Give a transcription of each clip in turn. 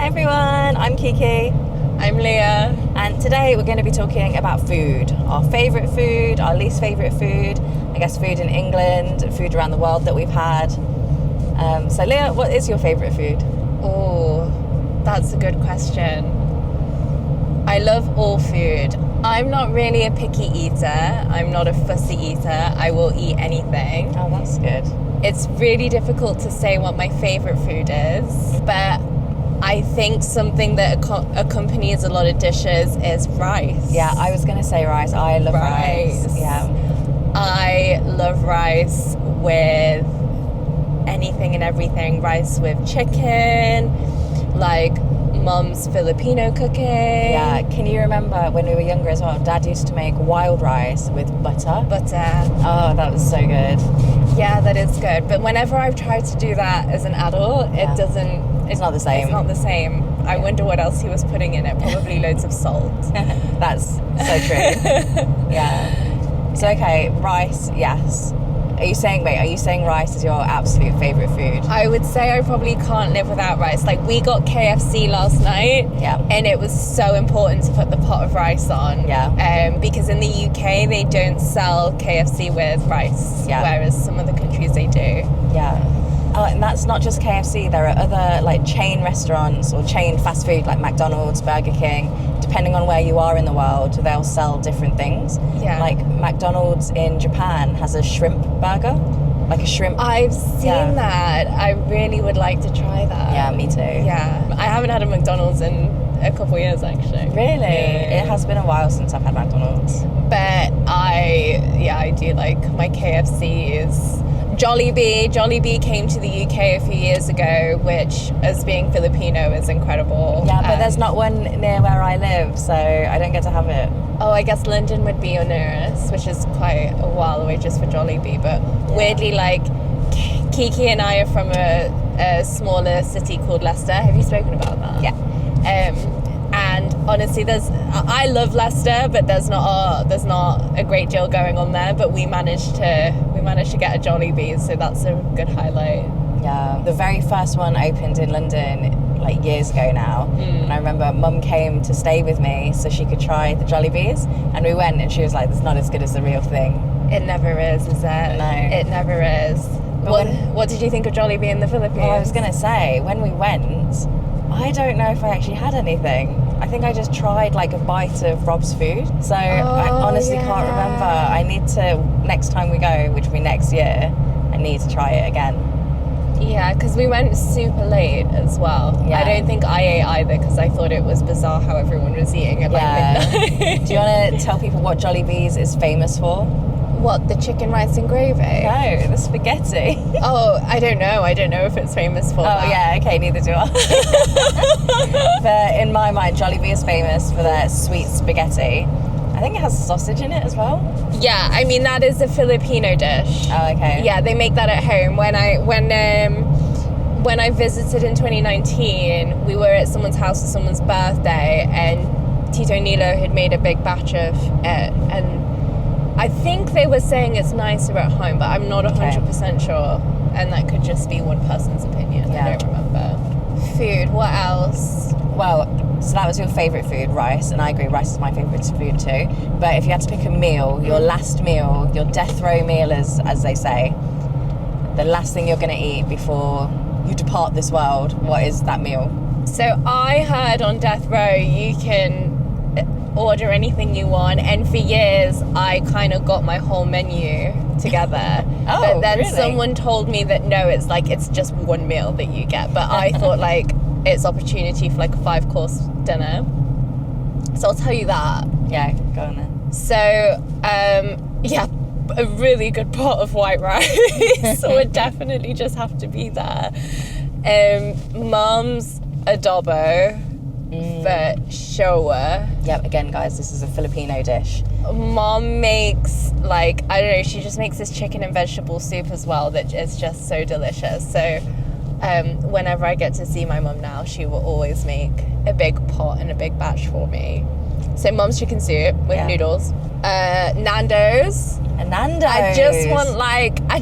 everyone, I'm Kiki. I'm Leah. And today we're going to be talking about food. Our favourite food, our least favourite food, I guess food in England, food around the world that we've had. So Leah, what is your favourite food? Oh, that's a good question. I love all food. I'm not really a picky eater. I'm not a fussy eater. I will eat anything. Oh, that's good. It's really difficult to say what my favourite food is, but I think something that accompanies a lot of dishes is rice. Yeah, I was going to say rice. I love rice. Yeah. I love rice with anything and everything. Rice with chicken, like Mum's Filipino cooking. Yeah, can you remember when we were younger as well, Dad used to make wild rice with butter? Oh, that was so good. Yeah, that is good. But whenever I've tried to do that as an adult, It's not the same. It's not the same. I wonder what else he was putting in it. Probably loads of salt. That's so true. Yeah. So, okay, rice, yes. Are you saying rice is your absolute favourite food? I would say I probably can't live without rice. Like, we got KFC last night. Yeah. And it was so important to put the pot of rice on. Yeah. Because in the UK, they don't sell KFC with rice. Yeah. Whereas some other countries, they do. Yeah. And that's not just KFC. There are other like chain restaurants or chain fast food like McDonald's, Burger King. Depending on where you are in the world, they'll sell different things. Yeah. Like McDonald's in Japan has a shrimp burger, like a shrimp. I've seen that. I really would like to try that. Yeah, me too. Yeah. I haven't had a McDonald's in a couple of years, actually. Really? Yeah. It has been a while since I've had McDonald's. But I do like my KFCs. Jollibee. Jollibee came to the UK a few years ago, which, as being Filipino, is incredible. Yeah, but there's not one near where I live, so I don't get to have it. Oh, I guess London would be your nearest, which is quite a while away just for Jollibee. But weirdly, like, Kiki and I are from a smaller city called Leicester. Have you spoken about that? Yeah. And honestly, I love Leicester, but there's not a great deal going on there. But we managed to get a Jollibee, so that's a good highlight. Yeah, the very first one opened in London like years ago now, and I remember Mum came to stay with me so she could try the Jollibees, and we went, and she was like, "It's not as good as the real thing." It never is it? No, it never is. What did you think of Jollibee in the Philippines? Well, I was gonna say, when we went, I don't know if I actually had anything. I think I just tried like a bite of Rob's food. So I honestly can't remember. I need to, next time we go, which will be next year, I need to try it again. Yeah, because we went super late as well. Yeah. I don't think I ate either because I thought it was bizarre how everyone was eating at midnight. Do you want to tell people what Jollibee's is famous for? What, the chicken, rice and gravy? No, the spaghetti. Oh, I don't know. I don't know if it's famous for that. Oh, yeah, okay, neither do I. But in my mind, Jollibee is famous for their sweet spaghetti. I think it has sausage in it as well. Yeah, I mean, that is a Filipino dish. Oh, okay. Yeah, they make that at home. When I visited in 2019, we were at someone's house for someone's birthday, and Tito Nilo had made a big batch of it, and I think they were saying it's nicer at home, but I'm not 100% sure. And that could just be one person's opinion. Yeah. I don't remember. Food, what else? Well, so that was your favourite food, rice. And I agree, rice is my favourite food too. But if you had to pick a meal, your last meal, your death row meal, as they say, the last thing you're going to eat before you depart this world, what is that meal? So I heard on death row you can order anything you want, and for years I kind of got my whole menu together. But then really? Someone told me that no, it's just one meal that you get, but I thought like it's opportunity for like a 5-course dinner, so I'll tell you that. Yeah, go on then. So a really good pot of white rice would definitely just have to be there. Mum's adobo for sure. Yep, again guys, this is a Filipino dish. Mom makes, like, I don't know, she just makes this chicken and vegetable soup as well that is just so delicious. So whenever I get to see my mum now, she will always make a big pot and a big batch for me. So Mum's chicken soup with noodles. Nando's. A Nando's. I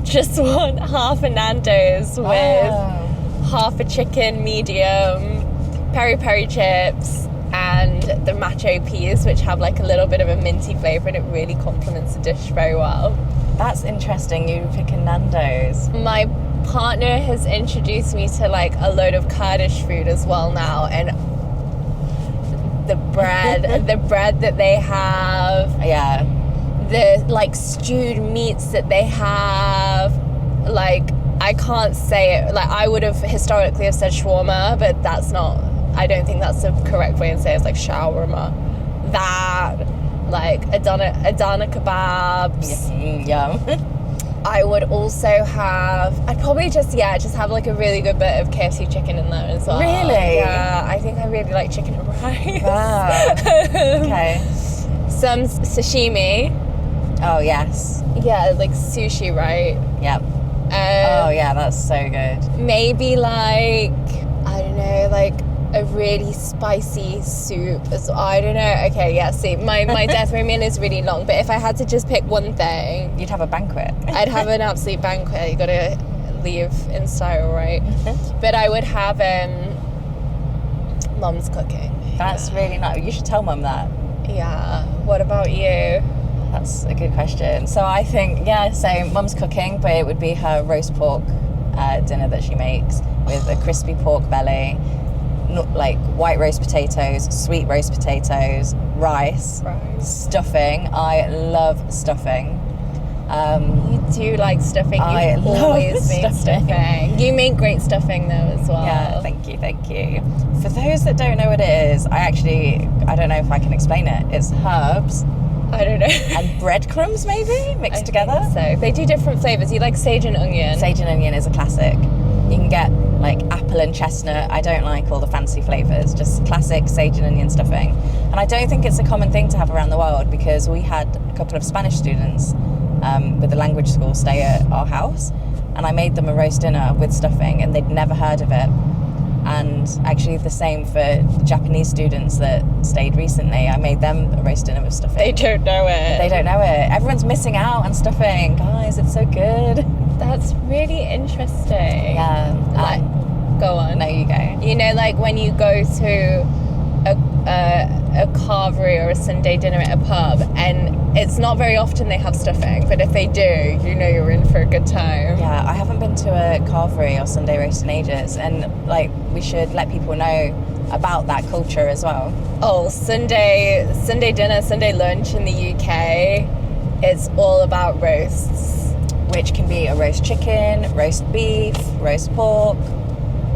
just want half a Nando's with half a chicken medium, peri peri chips and the macho peas, which have like a little bit of a minty flavour, and it really complements the dish very well. That's interesting. You picking Nando's. My partner has introduced me to like a load of Kurdish food as well now, and the bread that they have, Yeah. the like stewed meats that they have, like I can't say it, like I would have historically have said shawarma, but that's not, I don't think that's the correct way to say it. It's like shawarma. That, like Adana kebabs. Yum. I would also have, I'd probably just have like a really good bit of KFC chicken in there as well. Really? Yeah, I think I really like chicken and rice. Wow. Okay. Some sashimi. Oh, yes. Yeah, like sushi, right? Yep. Oh, yeah, that's so good. Maybe like, I don't know, like a really spicy soup. I don't know. Okay, yeah, see, my death row meal is really long, but if I had to just pick one thing, You'd have a banquet. I'd have an absolute banquet. You gotta leave in style, right? But I would have Mum's cooking. That's really nice. You should tell Mum that. Yeah. What about you? That's a good question. So I think, so Mum's cooking, but it would be her roast pork dinner that she makes with a crispy pork belly, like white roast potatoes, sweet roast potatoes, rice, stuffing. I love stuffing. You do like stuffing. I You love always make stuffing. You make great stuffing though as well. Yeah, thank you. For those that don't know what it is, I don't know if I can explain it. It's herbs I don't know. and breadcrumbs maybe mixed together. So they do different flavors. You like sage and onion. Sage and onion is a classic. You can get like apple and chestnut. I don't like all the fancy flavors, just classic sage and onion stuffing. And I don't think it's a common thing to have around the world, because we had a couple of Spanish students with the language school stay at our house, and I made them a roast dinner with stuffing, and they'd never heard of it. And actually the same for the Japanese students that stayed recently. I made them a roast dinner with stuffing. They don't know it. They don't know it. Everyone's missing out on stuffing. Guys, it's so good. That's really interesting. Yeah. Like, go on. No, you go. You know, like when you go to a carvery or a Sunday dinner at a pub, and it's not very often they have stuffing, but if they do, you know you're in for a good time. Yeah, I haven't been to a carvery or Sunday roast in ages, and like we should let people know about that culture as well. Oh, Sunday dinner, Sunday lunch in the UK, it's all about roasts. Which can be a roast chicken, roast beef, roast pork.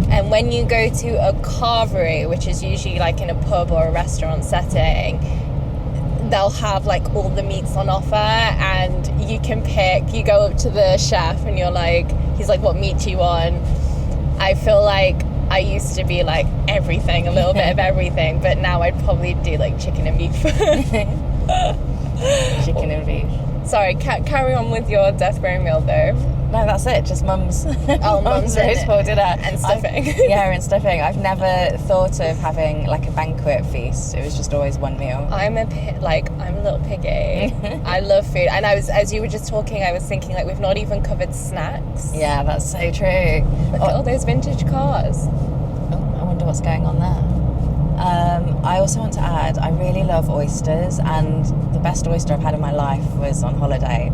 And when you go to a carvery, which is usually like in a pub or a restaurant setting, they'll have like all the meats on offer, and you can pick. You go up to the chef and he's like, what meat do you want? I feel like I used to be like everything, a little bit of everything, but now I'd probably do like chicken and beef. Chicken and beef. Sorry, carry on with your death row meal though. No, that's it. Just mum's. Oh, mum's roast pork dinner and stuffing. And stuffing. I've never thought of having like a banquet feast. It was just always one meal. I'm a little piggy. I love food, and as you were just talking, I was thinking like we've not even covered snacks. Yeah, that's so true. Look at all those vintage cars. Oh, I wonder what's going on there. I also want to add, I really love oysters, and the best oyster I've had in my life was on holiday,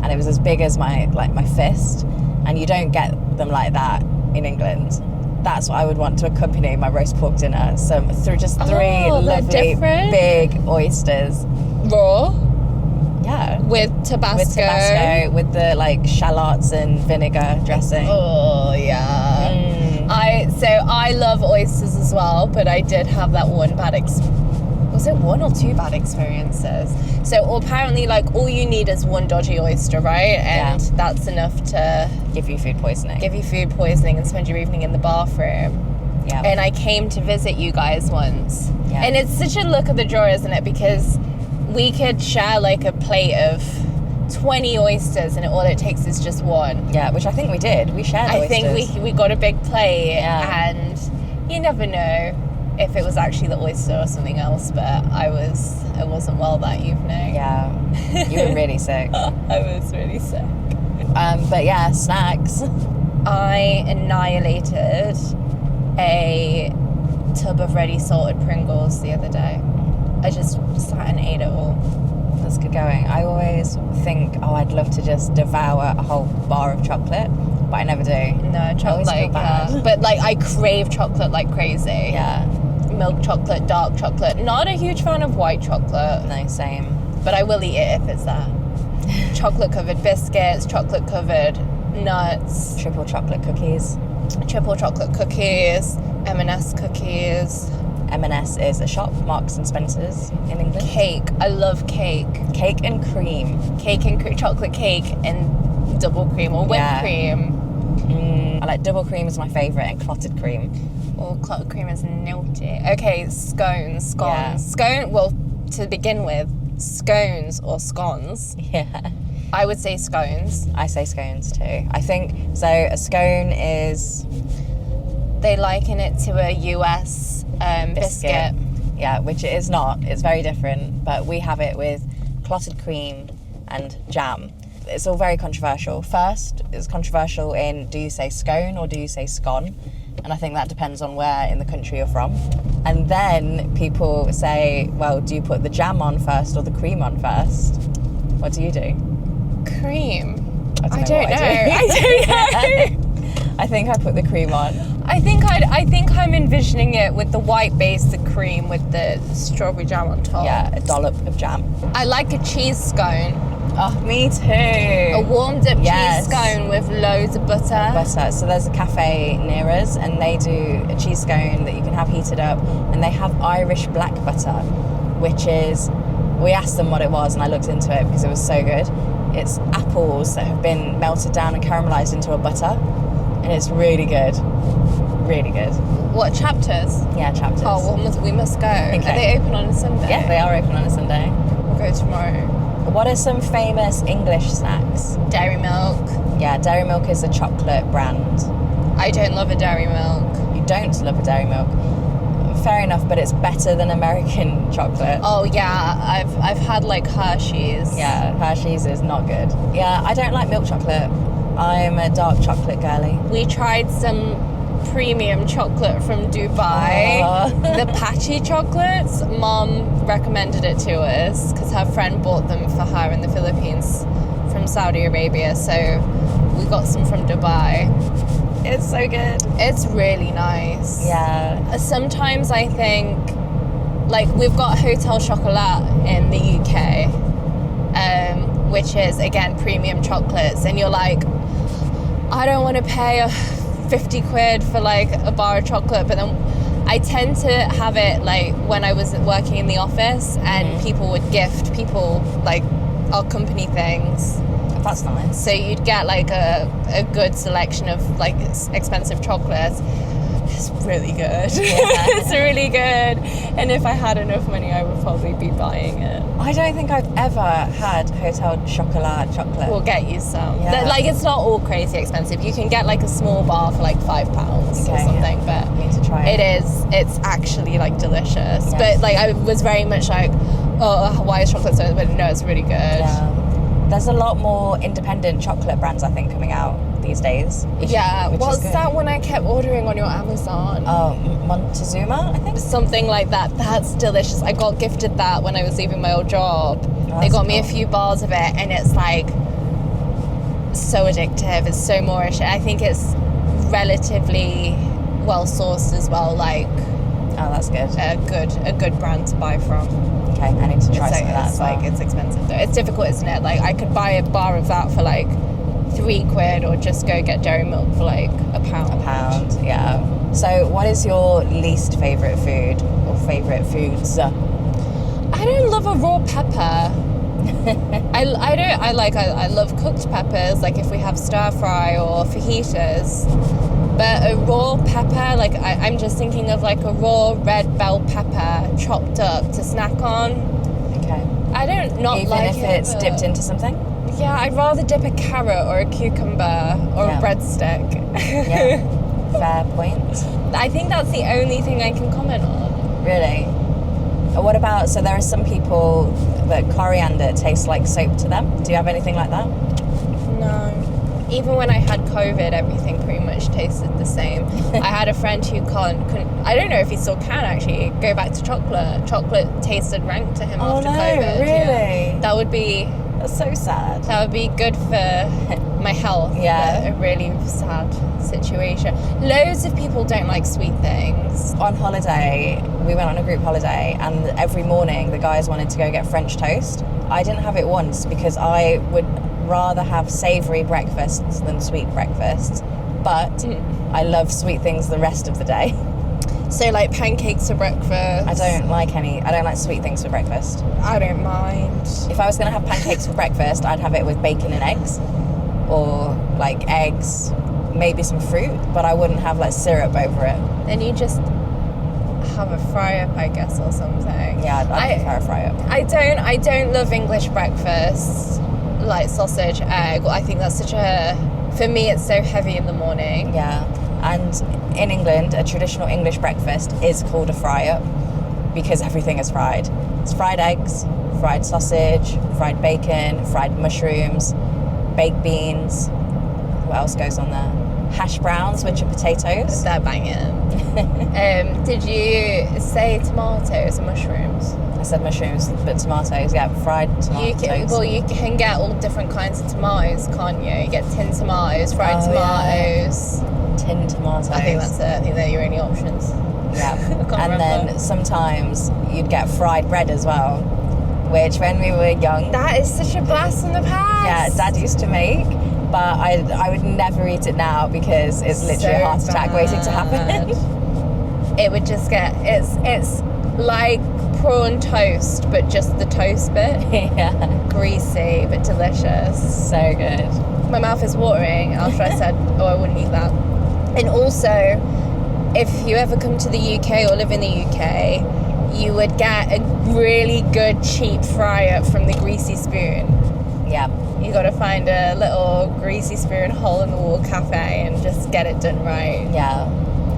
and it was as big as my fist, and you don't get them like that in England. That's what I would want to accompany my roast pork dinner. Just three lovely big oysters. Raw? Yeah. With Tabasco. With the like shallots and vinegar dressing. Oh yeah. I love oysters as well, but I did have that one bad was it one or two bad experiences? So apparently like all you need is one dodgy oyster, right? And that's enough to give you food poisoning and spend your evening in the bathroom. Yeah. And I came to visit you guys once. Yeah. And it's such a look of the drawer, isn't it? Because we could share like a plate of 20 oysters, and all it takes is just one. Yeah, which I think we did. We shared oysters. I think we got a big plate, and you never know if it was actually the oyster or something else, but I wasn't well that evening. Yeah, you were really sick. I was really sick. But yeah, snacks. I annihilated a tub of ready salted Pringles the other day. I just sat and ate it all. That's good going. I always think, I'd love to just devour a whole bar of chocolate, but I never do. No, chocolate, feel bad. but like I crave chocolate like crazy. Yeah. Milk chocolate, dark chocolate. Not a huge fan of white chocolate. No, same. But I will eat it if it's there. Chocolate covered biscuits, chocolate covered nuts, Triple chocolate cookies. triple chocolate cookies, M&S cookies. M&S is a shop, Marks and Spencer's in England. Cake. I love cake. Cake and cream. Cake and chocolate cake and double cream or whipped cream. I like double cream is my favourite and clotted cream. Oh, clotted cream is naughty. Okay, scones. Yeah. Well, to begin with, scones or scones. Yeah. I would say scones. I say scones too. I think, so a scone is... They liken it to a US biscuit. Yeah, which it is not. It's very different, but we have it with clotted cream and jam. It's all very controversial. First, it's controversial in, do you say scone or do you say scone? And I think that depends on where in the country you're from. And then people say, well, do you put the jam on first or the cream on first? What do you do? Cream. I don't know. I don't know. I think I put the cream on. I think I'm envisioning it with the white base, the cream with the strawberry jam on top. Yeah, a dollop of jam. I like a cheese scone. Oh, me too. A warmed up Yes. cheese scone with loads of butter. Butter. So there's a cafe near us and they do a cheese scone that you can have heated up, and they have Irish black butter, which is, we asked them what it was and I looked into it because it was so good. It's apples that have been melted down and caramelized into a butter, and it's really good. Really good. What, Chapters? Yeah, Chapters. Oh, well, we must go. Okay. Are they open on a Sunday? Yeah, they are open on a Sunday. We'll go tomorrow. What are some famous English snacks? Dairy milk. Yeah, Dairy Milk is a chocolate brand. I don't love a dairy milk. You don't love a Dairy Milk. Fair enough, but it's better than American chocolate. Oh yeah, I've had like Hershey's. Yeah, Hershey's is not good. Yeah, I don't like milk chocolate. I'm a dark chocolate girly. We tried some premium chocolate from Dubai. Oh. The patchy chocolates. Mom recommended it to us because her friend bought them for her in the Philippines from Saudi Arabia. So we got some from Dubai. It's so good. It's really nice. Yeah. Sometimes I think, like, we've got Hotel Chocolat in the UK, which is, again, premium chocolates. And you're like, I don't want to pay 50 quid for, like, a bar of chocolate. But then I tend to have it, like, when I was working in the office and people would gift people, like, our company things. That's nice. So you'd get like a good selection of like expensive chocolates. It's really good. Yeah. It's really good. And if I had enough money, I would probably be buying it. I don't think I've ever had Hotel Chocolat chocolate. We'll get you some. Yeah. Like, it's not all crazy expensive. You can get like a small bar for like £5 or something. Yeah. But I need to try it. it's actually like delicious. Yes. But like I was very much like, oh, why is chocolate so? But no, it's really good. Yeah. There's a lot more independent chocolate brands, I think, coming out these days. Which What's is good. that one I kept ordering on your Amazon? Montezuma, I think. Something like that. That's delicious. I got gifted that when I was leaving my old job. They got me a few bars of it, and it's like so addictive. It's so Moorish. I think it's relatively well sourced as well. Like, oh, that's good. A good brand to buy from. Okay, I need to try some of that. It's like it's expensive though. It's difficult, isn't it? Like I could buy a bar of that for like £3 or just go get dairy milk for like £1. £1, yeah. So what is your least favourite food or favourite foods? I don't love a raw pepper. I love cooked peppers, like if we have stir fry or fajitas. But a raw pepper, like I'm just thinking of like a raw red bell pepper chopped up to snack on. Okay. I don't not Even like if it, it's but- dipped into something? Yeah, I'd rather dip a carrot or a cucumber or a breadstick. Yeah. Fair point. I think that's the only thing I can comment on. Really? What about, so there are some people that coriander tastes like soap to them. Do you have anything like that? No. even when I had COVID, everything pretty much tasted the same. I had a friend who couldn't, I don't know if he still can actually, go back to chocolate. Chocolate tasted rank to him after COVID. Really? Yeah. That's so sad. That would be good for my health. Yeah. A really sad situation. Loads of people don't like sweet things. On holiday, we went on a group holiday, and every morning the guys wanted to go get French toast. I didn't have it once because I would rather have savoury breakfasts than sweet breakfasts. But I love sweet things the rest of the day. So like pancakes for breakfast. I don't like sweet things for breakfast. I don't mind. If I was going to have pancakes for breakfast, I'd have it with bacon and eggs, or like eggs, maybe some fruit, but I wouldn't have like syrup over it. Then you just have a fry-up, I guess, or something. Yeah, I'd prefer a fry-up. I don't love English breakfast, like sausage, egg. I think that's for me it's so heavy in the morning. Yeah, and in England, a traditional English breakfast is called a fry-up because everything is fried. It's fried eggs, fried sausage, fried bacon, fried mushrooms, baked beans. What else goes on there? Hash browns, which are potatoes. They're banging. Did you say tomatoes and mushrooms? I said mushrooms, but tomatoes, yeah, fried tomatoes. You can get all different kinds of tomatoes, can't you? You get tin tomatoes, fried tomatoes. Yeah. Tin tomatoes. I think that's it. I think they're your only options. Yeah. And remember. Then sometimes you'd get fried bread as well, which when we were young... That is such a blast from the past. Yeah, Dad used to make, but I would never eat it now because it's literally a heart attack waiting to happen. It would just get... It's like prawn toast, but just the toast bit. Yeah. Greasy, but delicious. So good. My mouth is watering after I said, I wouldn't eat that. And also, if you ever come to the UK or live in the UK, you would get a really good cheap fry-up from the Greasy Spoon. Yeah. You got to find a little Greasy Spoon hole-in-the-wall cafe and just get it done right. Yeah,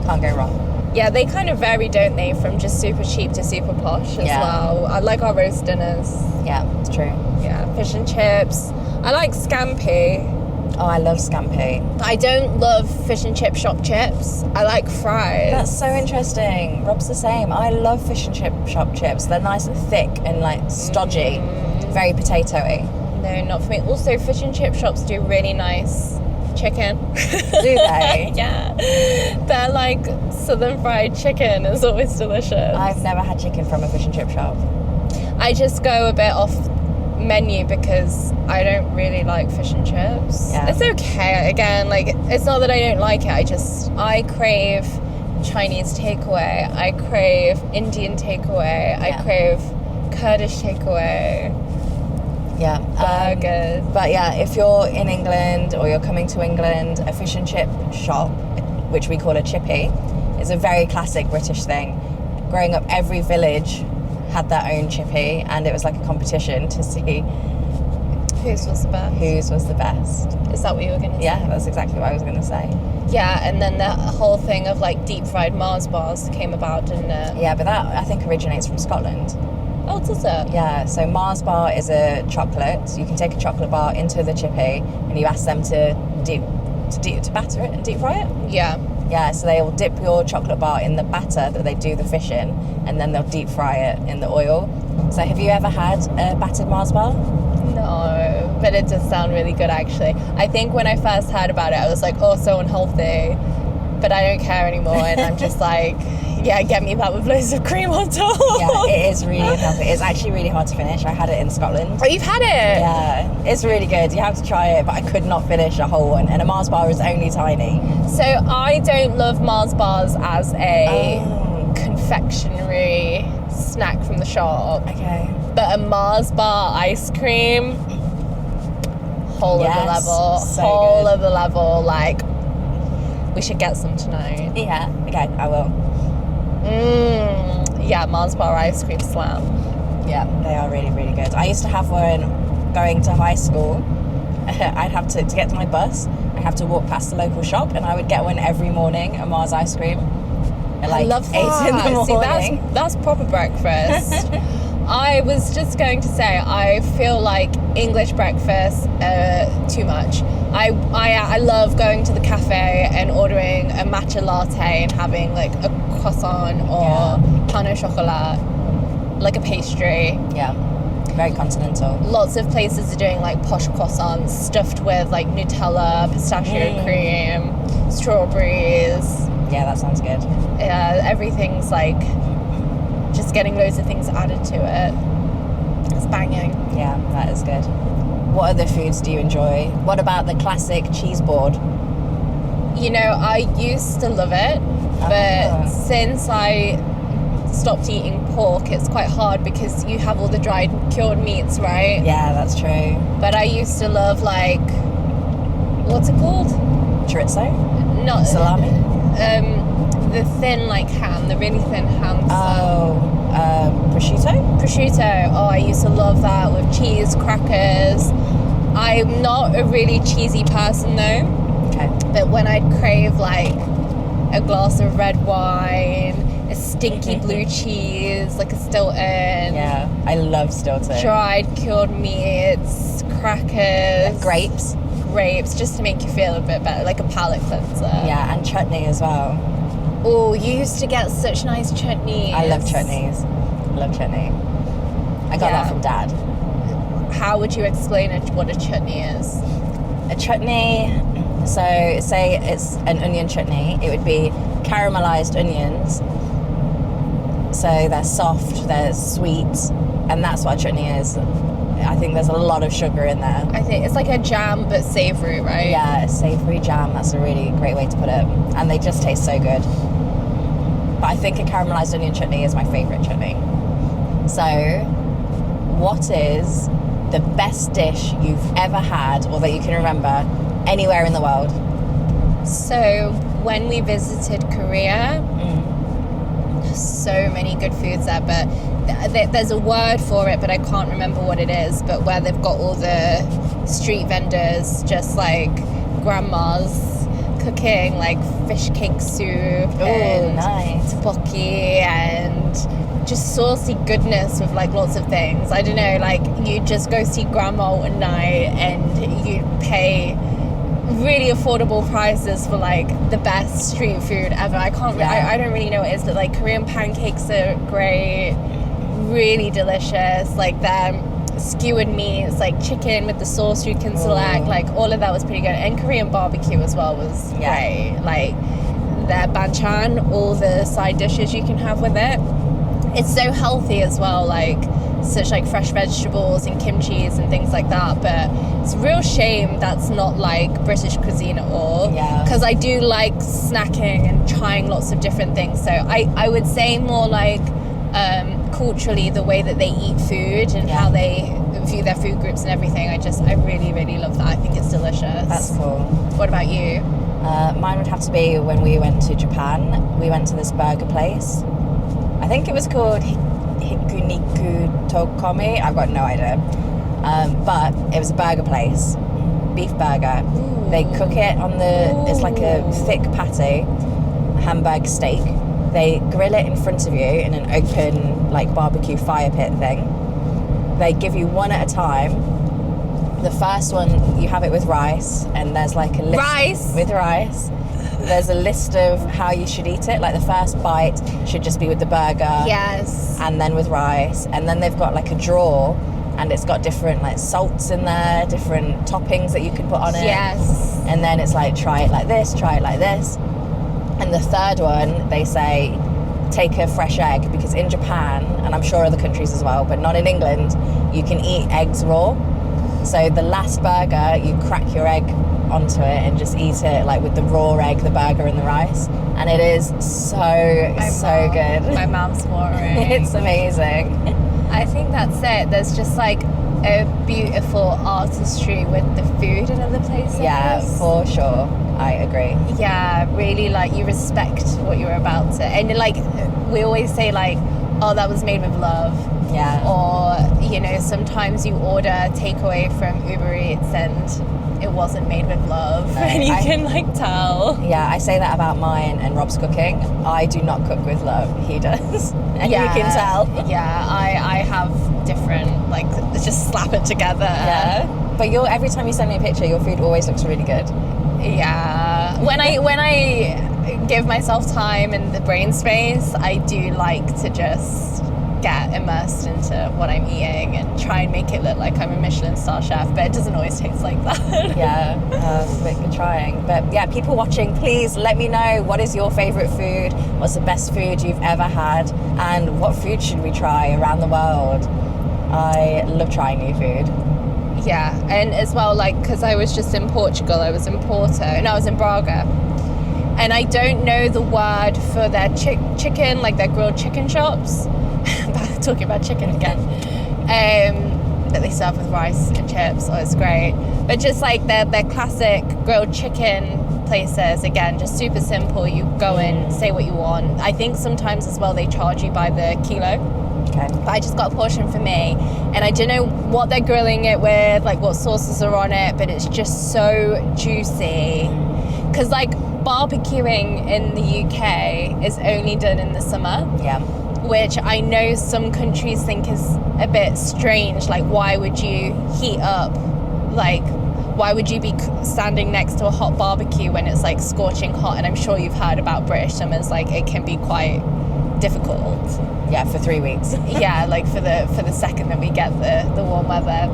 can't go wrong. Yeah, they kind of vary, don't they, from just super cheap to super posh as well. I like our roast dinners. Yeah, it's true. Yeah, fish and chips. I like scampi. Oh, I love scampi. I don't love fish and chip shop chips. I like fries. That's so interesting. Rob's the same. I love fish and chip shop chips. They're nice and thick and like stodgy, very potatoey. No, not for me. Also, fish and chip shops do really nice chicken. Do they? Yeah. They're like southern fried chicken. It's always delicious. I've never had chicken from a fish and chip shop. I just go a bit off menu because I don't really like fish and chips. Yeah. It's okay. Again, like, it's not that I don't like it. I crave Chinese takeaway. I crave Indian takeaway. I crave Kurdish takeaway. Yeah. Burgers. But yeah, if you're in England or you're coming to England, a fish and chip shop, which we call a chippy, is a very classic British thing. Growing up, every village had their own chippy, and it was like a competition to see whose was the best. Is that what you were going to say? Yeah, that's exactly what I was going to say. Yeah, and then the whole thing of like deep fried Mars bars came about, didn't it? Yeah, but that I think originates from Scotland. Oh, does it? Yeah, so Mars bar is a chocolate. You can take a chocolate bar into the chippy and you ask them to batter it and deep fry it. Yeah. Yeah, so they will dip your chocolate bar in the batter that they do the fish in, and then they'll deep fry it in the oil. So have you ever had a battered Mars bar? No, but it does sound really good actually. I think when I first heard about it, I was like, oh, so unhealthy. But I don't care anymore, and I'm just like, yeah, get me that with loads of cream on top. Yeah, it is really unhealthy. It's actually really hard to finish. I had it in Scotland. Oh, you've had it? Yeah, it's really good. You have to try it, but I could not finish a whole one. And a Mars bar is only tiny. So I don't love Mars bars as a confectionery snack from the shop. Okay. But a Mars bar ice cream, whole other level. So whole good. other level. Like, we should get some tonight. Yeah, okay, I will. Yeah, Mars bar ice cream slam. Yeah, they are really, really good. I used to have one going to high school. I'd have to get to my bus, I'd have to walk past the local shop, and I would get one every morning, a Mars ice cream. At like I love that. 8 in the morning. See, that's proper breakfast. I was just going to say, I feel like English breakfast too much. I love going to the cafe and ordering a matcha latte and having like a croissant or pain au chocolat, like a pastry. Yeah, very continental. Lots of places are doing like posh croissants stuffed with like Nutella, pistachio cream, strawberries. Yeah, that sounds good. Yeah, everything's like just getting loads of things added to it. It's banging. Yeah, that is good. What other foods do you enjoy? What about the classic cheese board? You know, I used to love it, but since I stopped eating pork, it's quite hard because you have all the dried cured meats, right? Yeah, that's true. But I used to love like, what's it called? Chorizo? Not salami? The thin like ham, the really thin ham. Prosciutto? Prosciutto. Oh, I used to love that with cheese, crackers. I'm not a really cheesy person though. Okay. But when I'd crave like a glass of red wine, a stinky blue cheese, like a Stilton. Yeah, I love Stilton. Dried cured meats, crackers. Grapes. Grapes, just to make you feel a bit better, like a palate cleanser. Yeah, and chutney as well. Oh, you used to get such nice chutneys. I love chutneys. Love chutney. I got that from Dad. How would you explain what a chutney is? A chutney, so say it's an onion chutney, it would be caramelized onions. So they're soft, they're sweet, and that's what a chutney is. I think there's a lot of sugar in there. I think it's like a jam but savory, right? Yeah, a savory jam, that's a really great way to put it. And they just taste so good. But I think a caramelized onion chutney is my favorite chutney. So, what is the best dish you've ever had or that you can remember anywhere in the world? So, when we visited Korea, so many good foods there, but there's a word for it, but I can't remember what it is, but where they've got all the street vendors, just like grandmas cooking like fish cake soup and nice. tteokbokki and just saucy goodness with like lots of things. I don't know, like you just go see grandma one night and you pay really affordable prices for like the best street food ever. I don't really know what it is, but like Korean pancakes are great, really delicious. Like their skewered meats, like chicken with the sauce you can select, like all of that was pretty good. And Korean barbecue as well was great. Like their banchan, all the side dishes you can have with it. It's so healthy as well, like such like fresh vegetables and kimchis and things like that, but it's a real shame that's not like British cuisine at all. Yeah. Because I do like snacking and trying lots of different things. So I would say more like culturally the way that they eat food and how they view their food groups and everything. I really, really love that. I think it's delicious. That's cool. What about you? Mine would have to be when we went to Japan. We went to this burger place. I think it was called Hikuniku Tokomi. I've got no idea. But it was a burger place. Beef burger. Ooh. They cook it on it's like a thick patty, hamburger steak. They grill it in front of you in an open like barbecue fire pit thing. They give you one at a time. The first one, you have it with rice, and there's like a list with rice. There's a list of how you should eat it. Like the first bite should just be with the burger. Yes. And then with rice. And then they've got like a drawer, and it's got different like salts in there, different toppings that you can put on it. Yes. And then it's like, try it like this, try it like this. And the third one, they say, take a fresh egg, because in Japan, and I'm sure other countries as well, but not in England, you can eat eggs raw. So the last burger, you crack your egg onto it and just eat it like with the raw egg, the burger and the rice. And it is so good. My mouth's watering. It's amazing. I think that's it. There's just like a beautiful artistry with the food in other places. Yeah, for sure. I agree. Yeah, really like you respect what you're about to. And like we always say like, oh, that was made with love. Yeah. Or, you know, sometimes you order takeaway from Uber Eats and it wasn't made with love. No, and you can like tell. Yeah, I say that about mine and Rob's cooking. I do not cook with love. He does. And you can tell. Yeah, I have different, like, just slap it together. Yeah. But every time you send me a picture, your food always looks really good. Yeah. When I give myself time and the brain space, I do like to just get immersed into what I'm eating and try and make it look like I'm a Michelin star chef, but it doesn't always taste like that. Yeah, we're trying. But yeah, people watching, please let me know, what is your favourite food? What's the best food you've ever had? And what food should we try around the world? I love trying new food. Yeah, and as well, like, because I was just in Portugal, I was in Porto, no, I was in Braga, and I don't know the word for their chicken, like their grilled chicken shops. Talking about chicken again. That they serve with rice and chips. Oh, it's great. But just like their classic grilled chicken places, again, just super simple. You go in, say what you want. I think sometimes as well they charge you by the kilo. Okay. But I just got a portion for me, and I don't know what they're grilling it with, like what sauces are on it, but it's just so juicy. Because like barbecuing in the UK is only done in the summer. Yeah. Which I know some countries think is a bit strange. Like, why would you heat up? Like, why would you be standing next to a hot barbecue when it's like scorching hot? And I'm sure you've heard about British summers. Like, it can be quite difficult. Yeah, for 3 weeks. Yeah, like for the second that we get the warm weather.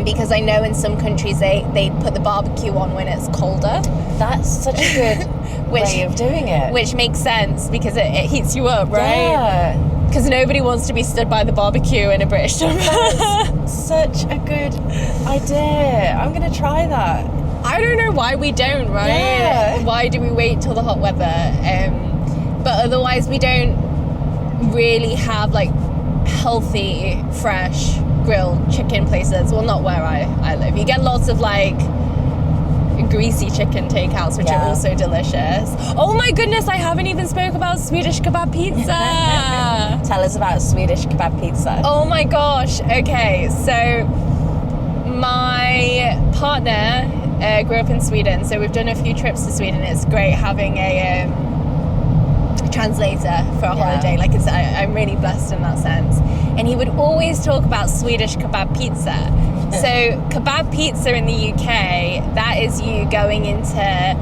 Because I know in some countries they put the barbecue on when it's colder. That's such a good way of doing it. Which makes sense because it heats you up, right? Yeah. Because nobody wants to be stood by the barbecue in a British summer. That's such a good idea. I'm going to try that. I don't know why we don't, right? Yeah. Why do we wait till the hot weather? But otherwise we don't really have like healthy, fresh grilled chicken places. Well, not where I live. You get lots of like greasy chicken takeouts, which are also delicious. Oh my goodness, I haven't even spoke about Swedish kebab pizza. Tell us about Swedish kebab pizza. Oh my gosh. Okay, so my partner grew up in Sweden, so we've done a few trips to Sweden. It's great having a translator for a holiday. Like, I'm really blessed in that sense. And he would always talk about Swedish kebab pizza. So kebab pizza in the UK, that is you going into,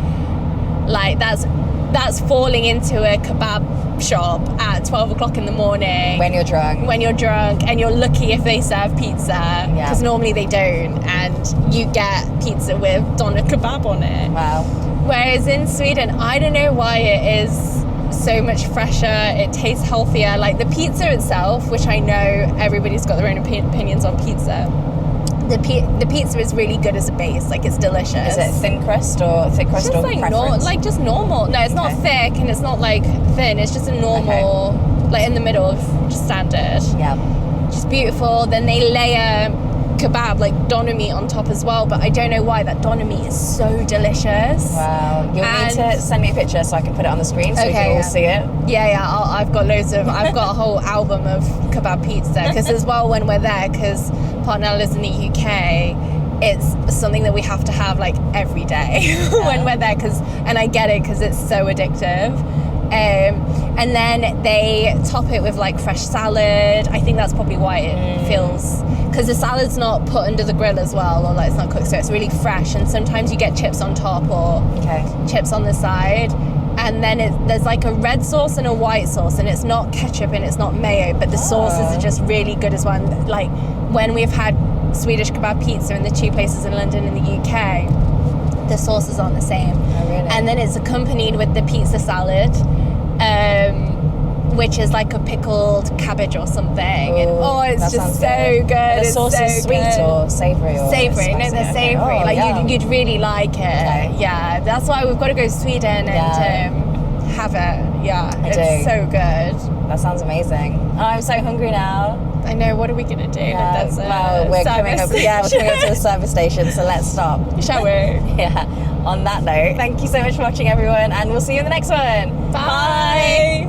like, that's falling into a kebab shop at 12 o'clock in the morning. When you're drunk. And you're lucky if they serve pizza, because normally they don't. And you get pizza with doner kebab on it. Wow. Whereas in Sweden, I don't know why it is so much fresher, it tastes healthier. Like the pizza itself, which I know everybody's got their own opinions on pizza, the pizza is really good as a base. Like, it's delicious. Is it thin crust or thick crust, or like preference? like just normal. No, it's not thick and it's not like thin. It's just a normal, like in the middle of just standard. Yeah. Just beautiful. Then they layer kebab, like doner meat on top as well, but I don't know why that doner meat is so delicious. Wow. You'll need to send me a picture so I can put it on the screen so we can all see it. I've got I've got a whole album of kebab pizza, because as well when we're there, because partner lives in the UK, it's something that we have to have like every day when we're there, and I get it because it's so addictive. And then they top it with like fresh salad. I think that's probably why it feels, because the salad's not put under the grill as well, or like it's not cooked, so it's really fresh. And sometimes you get chips on top or chips on the side. And then there's like a red sauce and a white sauce, and it's not ketchup and it's not mayo, but the sauces are just really good as well. And like when we've had Swedish kebab pizza in the two places in London and the UK, the sauces aren't the same. Oh, really? And then it's accompanied with the pizza salad, which is like a pickled cabbage or something. And it's just so good. Are the sauce is sweet or savoury? Savoury. No, they're savoury. You'd really like it. Okay. Yeah, that's why we've got to go to Sweden and have it. Yeah, it's so good. That sounds amazing. Oh, I'm so hungry now. I know. What are we gonna do? Yeah, well, we're coming up. Yeah, we're coming up to the service station, so let's stop. Shall we? Yeah. On that note, thank you so much for watching, everyone, and we'll see you in the next one. Bye.